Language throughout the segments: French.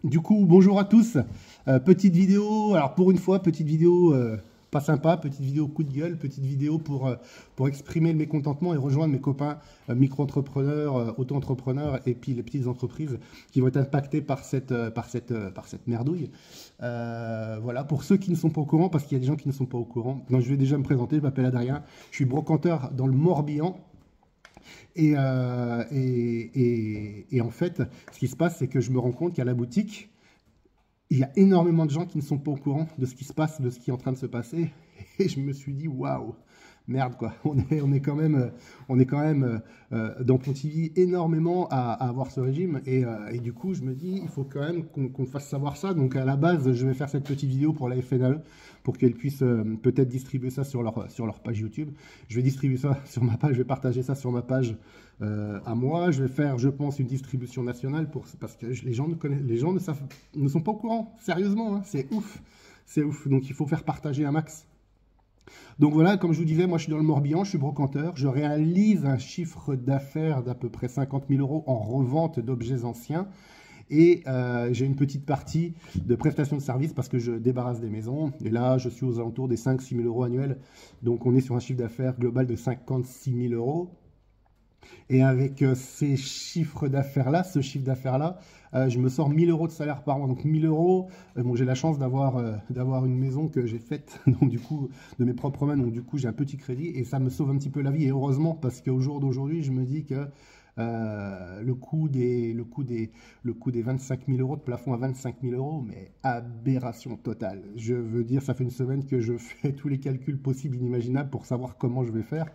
Du coup, bonjour à tous. Petite vidéo, alors pour une fois, petite vidéo pas sympa, petite vidéo coup de gueule, petite vidéo pour exprimer le mécontentement et rejoindre mes copains micro-entrepreneurs, auto-entrepreneurs et puis les petites entreprises qui vont être impactées par cette merdouille. Voilà, pour ceux qui ne sont pas au courant, parce qu'il y a des gens qui ne sont pas au courant, donc je vais déjà me présenter, je m'appelle Adrien, je suis brocanteur dans le Morbihan. Et en fait, ce qui se passe, c'est que je me rends compte qu'à la boutique, il y a énormément de gens qui ne sont pas au courant de ce qui se passe, de ce qui est en train de se passer. Et je me suis dit, waouh, merde quoi, on est quand même dans Pontivy énormément à avoir ce régime. Et du coup, je me dis, il faut quand même qu'on fasse savoir ça. Donc à la base, je vais faire cette petite vidéo pour la FNAE, pour qu'elle puisse peut-être distribuer ça sur leur page YouTube. Je vais distribuer ça sur ma page, je vais partager ça sur ma page à moi. Je vais faire, je pense, une distribution nationale parce que les gens ne sont pas au courant. Sérieusement, hein, c'est ouf. C'est ouf. Donc il faut faire partager un max. Donc voilà, comme je vous disais, moi je suis dans le Morbihan, je suis brocanteur. Je réalise un chiffre d'affaires d'à peu près 50 000 euros en revente d'objets anciens. Et j'ai une petite partie de prestation de services parce que je débarrasse des maisons. Et là, je suis aux alentours des 5-6 000 euros annuels. Donc on est sur un chiffre d'affaires global de 56 000 euros. Et avec ces chiffres d'affaires-là, ce chiffre d'affaires-là, je me sors 1000 euros de salaire par mois. Donc 1000 euros, bon, j'ai la chance d'avoir une maison que j'ai faite, donc du coup, de mes propres mains. Donc du coup, j'ai un petit crédit et ça me sauve un petit peu la vie. Et heureusement, parce qu'au jour d'aujourd'hui, je me dis que le coût des 25 000 euros de plafond à 25 000 euros, mais aberration totale. Je veux dire, ça fait une semaine que je fais tous les calculs possibles, inimaginables pour savoir comment je vais faire.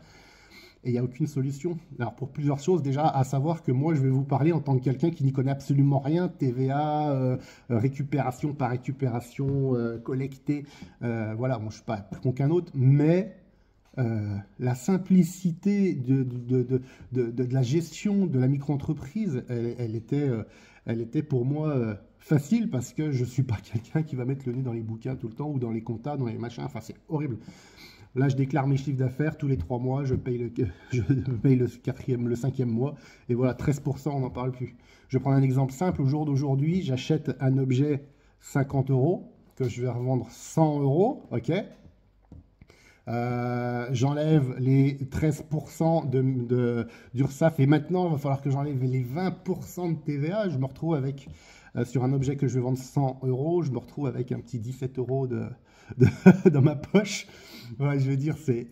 Et il n'y a aucune solution. Alors pour plusieurs choses, déjà à savoir que moi je vais vous parler en tant que quelqu'un qui n'y connaît absolument rien, TVA, récupération par récupération, collecté, voilà, moi je ne suis pas plus con qu'un autre, mais la simplicité de la gestion de la micro-entreprise, elle était pour moi facile parce que je ne suis pas quelqu'un qui va mettre le nez dans les bouquins tout le temps ou dans les comptas, dans les machins, enfin c'est horrible. Là, je déclare mes chiffres d'affaires tous les 3 mois, je paye le 5e mois, et voilà, 13%, on n'en parle plus. Je prends un exemple simple, au jour d'aujourd'hui, j'achète un objet 50 euros, que je vais revendre 100 euros, ok. J'enlève les 13% d'URSSAF, et maintenant, il va falloir que j'enlève les 20% de TVA, je me retrouve avec, sur un objet que je vais vendre 100 euros, je me retrouve avec un petit 17 euros dans ma poche. Ouais, je veux dire, c'est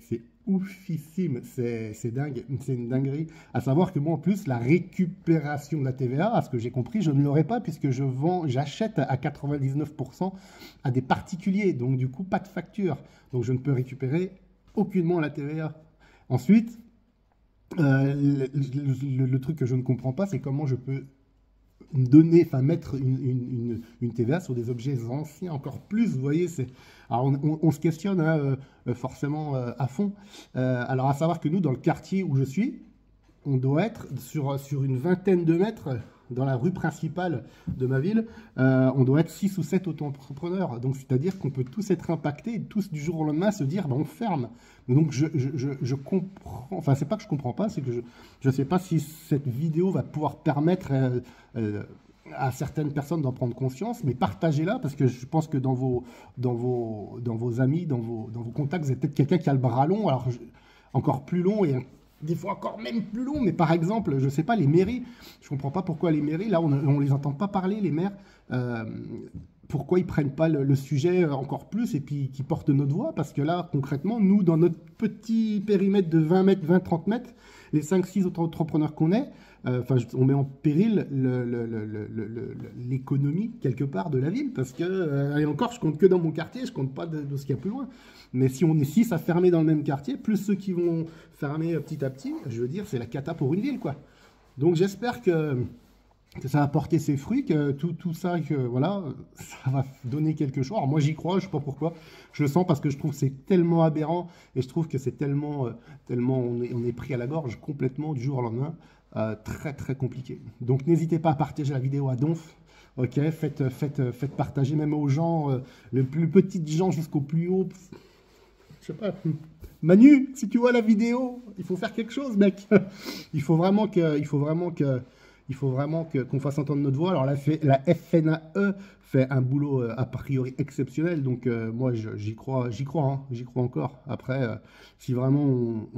oufissime, c'est dingue, c'est une dinguerie. À savoir que moi, en plus, la récupération de la TVA, à ce que j'ai compris, je ne l'aurai pas puisque j'achète à 99% à des particuliers. Donc, du coup, pas de facture. Donc, je ne peux récupérer aucunement la TVA. Ensuite, le truc que je ne comprends pas, c'est comment je peux mettre une TVA sur des objets anciens encore plus, vous voyez, alors on se questionne hein, forcément à fond. Alors à savoir que nous, dans le quartier où je suis, on doit être sur une vingtaine de mètres dans la rue principale de ma ville, on doit être 6 ou 7 auto-entrepreneurs. Donc c'est-à-dire qu'on peut tous être impactés et tous du jour au lendemain se dire, ben, on ferme. Donc je comprends, enfin c'est pas que je comprends pas, c'est que je sais pas si cette vidéo va pouvoir permettre à certaines personnes d'en prendre conscience, mais partagez-la parce que je pense que dans vos amis, dans vos contacts, vous avez peut-être quelqu'un qui a le bras long, alors encore plus long et des fois encore même plus long, mais par exemple, je ne sais pas, les mairies, je ne comprends pas pourquoi les mairies, là on ne les entend pas parler, les maires, pourquoi ils ne prennent pas le sujet encore plus et puis qui portent notre voix, parce que là, concrètement, nous, dans notre petit périmètre de 20 mètres, 20-30 mètres, les 5-6 autres entrepreneurs qu'on est, on met en péril l'économie, quelque part, de la ville, parce que, et encore, je compte que dans mon quartier, je compte pas de ce qu'il y a plus loin. Mais si on est 6 à fermer dans le même quartier, plus ceux qui vont fermer petit à petit, je veux dire, c'est la cata pour une ville, quoi. Donc j'espère que ça va porter ses fruits, que tout ça, que voilà, ça va donner quelque chose. Alors moi j'y crois, je ne sais pas pourquoi, je le sens parce que je trouve que c'est tellement aberrant et je trouve que c'est tellement on est pris à la gorge complètement du jour au lendemain, très très compliqué. Donc n'hésitez pas à partager la vidéo à donf. Ok, faites partager même aux gens, les plus petites gens jusqu'au plus haut. Je sais pas, Manu, si tu vois la vidéo, il faut faire quelque chose, mec. Il faut vraiment que Il faut vraiment qu'on fasse entendre notre voix. Alors la FNAE fait un boulot a priori exceptionnel, donc moi j'y crois, hein, j'y crois encore. Après, si vraiment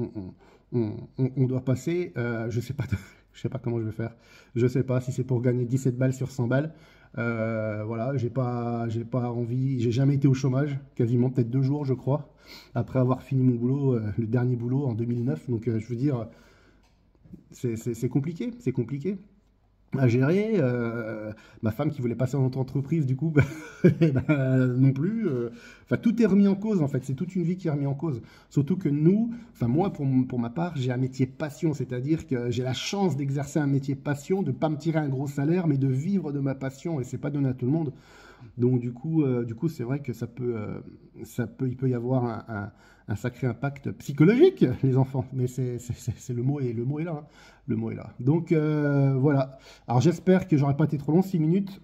on doit passer, je sais pas, je sais pas comment je vais faire. Je sais pas si c'est pour gagner 17 balles sur 100 balles. Voilà, j'ai pas envie, j'ai jamais été au chômage, quasiment peut-être 2 jours, je crois, après avoir fini mon boulot, le dernier boulot en 2009. Donc, je veux dire, c'est compliqué, c'est compliqué à gérer. Ma femme qui voulait passer en autre entreprise, du coup, bah, non plus. Enfin, tout est remis en cause, en fait. C'est toute une vie qui est remise en cause. Surtout que nous, enfin, moi, pour ma part, j'ai un métier passion. C'est-à-dire que j'ai la chance d'exercer un métier passion, de ne pas me tirer un gros salaire, mais de vivre de ma passion. Et c'est pas donné à tout le monde. Donc, du coup, c'est vrai que il peut y avoir un sacré impact psychologique, les enfants. Mais le mot est là, hein. Le mot est là. Donc, voilà. Alors, j'espère que j'aurais pas été trop long, 6 minutes.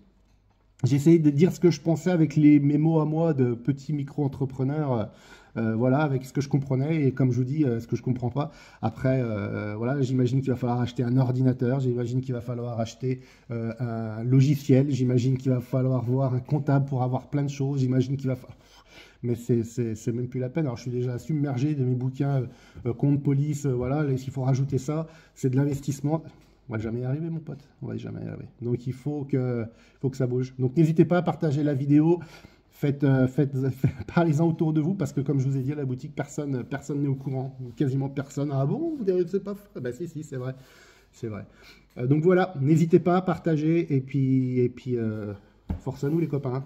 J'ai essayé de dire ce que je pensais avec mes mots à moi de petit micro-entrepreneur. Voilà, avec ce que je comprenais et comme je vous dis, ce que je comprends pas. Après, voilà, j'imagine qu'il va falloir acheter un ordinateur, j'imagine qu'il va falloir acheter un logiciel, j'imagine qu'il va falloir voir un comptable pour avoir plein de choses, j'imagine qu'il va falloir... Mais c'est même plus la peine. Alors, je suis déjà submergé de mes bouquins compte police, voilà, s'il faut rajouter ça, c'est de l'investissement. On va jamais y arriver, mon pote. On va jamais y arriver. Donc, il faut que ça bouge. Donc, n'hésitez pas à partager la vidéo. Parlez-en autour de vous, parce que comme je vous ai dit à la boutique, personne n'est au courant, quasiment personne. Ah bon, vous direz que c'est pas vrai? Ben si, c'est vrai, c'est vrai. Donc voilà, n'hésitez pas à partager, et puis force à nous les copains.